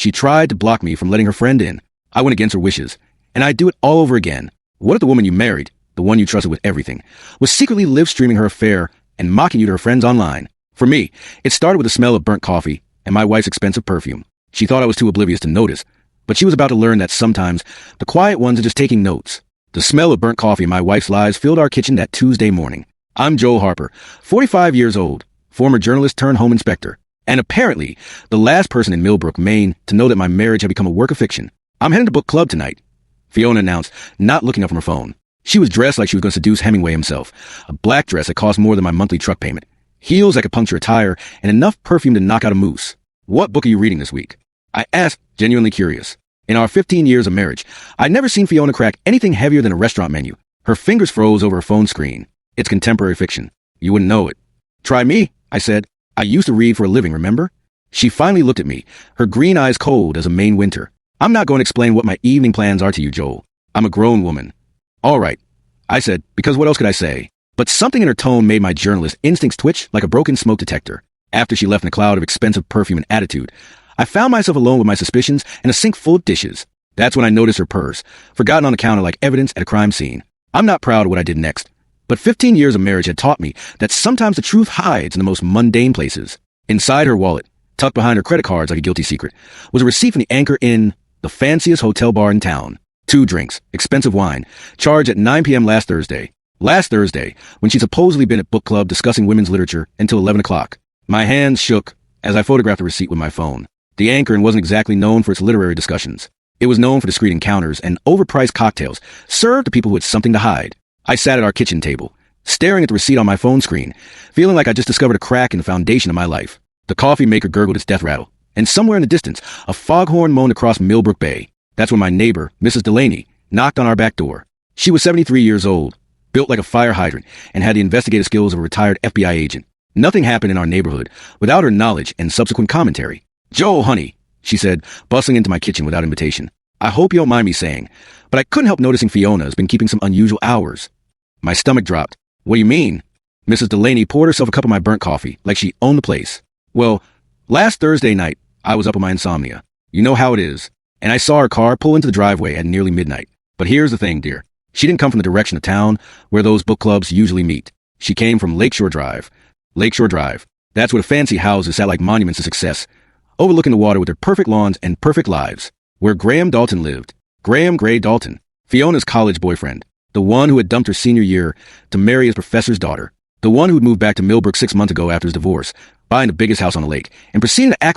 She tried to block me from letting her friend in. I went against her wishes, and I'd do it all over again. What if the woman you married, the one you trusted with everything, was secretly live-streaming her affair and mocking you to her friends online? For me, it started with the smell of burnt coffee and my wife's expensive perfume. She thought I was too oblivious to notice, but she was about to learn that sometimes the quiet ones are just taking notes. The smell of burnt coffee and my wife's lies filled our kitchen that Tuesday morning. I'm Joel Harper, 45 years old, former journalist turned home inspector, and apparently the last person in Millbrook, Maine to know that my marriage had become a work of fiction. I'm heading to book club tonight, Fiona announced, not looking up from her phone. She was dressed like she was going to seduce Hemingway himself, a black dress that cost more than my monthly truck payment, heels that could puncture a tire, and enough perfume to knock out a moose. What book are you reading this week? I asked, genuinely curious. In our 15 years of marriage, I'd never seen Fiona crack anything heavier than a restaurant menu. Her fingers froze over her phone screen. It's contemporary fiction. You wouldn't know it. Try me, I said. I used to read for a living, remember? She finally looked at me, her green eyes cold as a Maine winter. I'm not going to explain what my evening plans are to you, Joel. I'm a grown woman. All right, I said, because what else could I say? But something in her tone made my journalist instincts twitch like a broken smoke detector. After she left in a cloud of expensive perfume and attitude, I found myself alone with my suspicions and a sink full of dishes. That's when I noticed her purse, forgotten on the counter like evidence at a crime scene. I'm not proud of what I did next, but 15 years of marriage had taught me that sometimes the truth hides in the most mundane places. Inside her wallet, tucked behind her credit cards like a guilty secret, was a receipt from the Anchor Inn, the fanciest hotel bar in town. 2 drinks, expensive wine, charged at 9 p.m. last Thursday, when she'd supposedly been at book club discussing women's literature until 11 o'clock. My hands shook as I photographed the receipt with my phone. The Anchor Inn wasn't exactly known for its literary discussions. It was known for discreet encounters and overpriced cocktails served to people who had something to hide. I sat at our kitchen table, staring at the receipt on my phone screen, feeling like I just discovered a crack in the foundation of my life. The coffee maker gurgled its death rattle, and somewhere in the distance, a foghorn moaned across Millbrook Bay. That's when my neighbor, Mrs. Delaney, knocked on our back door. She was 73 years old, built like a fire hydrant, and had the investigative skills of a retired FBI agent. Nothing happened in our neighborhood without her knowledge and subsequent commentary. "Joe, honey," she said, bustling into my kitchen without invitation. "I hope you don't mind me saying, but I couldn't help noticing Fiona has been keeping some unusual hours." My stomach dropped. "What do you mean?" Mrs. Delaney poured herself a cup of my burnt coffee, like she owned the place. "Well, last Thursday night, I was up with my insomnia. You know how it is. And I saw her car pull into the driveway at nearly midnight. But here's the thing, dear. She didn't come from the direction of town where those book clubs usually meet. She came from Lakeshore Drive. Lakeshore Drive. That's where the fancy houses sat like monuments to success, overlooking the water with their perfect lawns and perfect lives. Where Graham Dalton lived. Graham Gray Dalton. Fiona's college boyfriend. The one who had dumped her senior year to marry his professor's daughter. The one who'd moved back to Millbrook 6 months ago after his divorce, buying the biggest house on the lake, and proceeding to act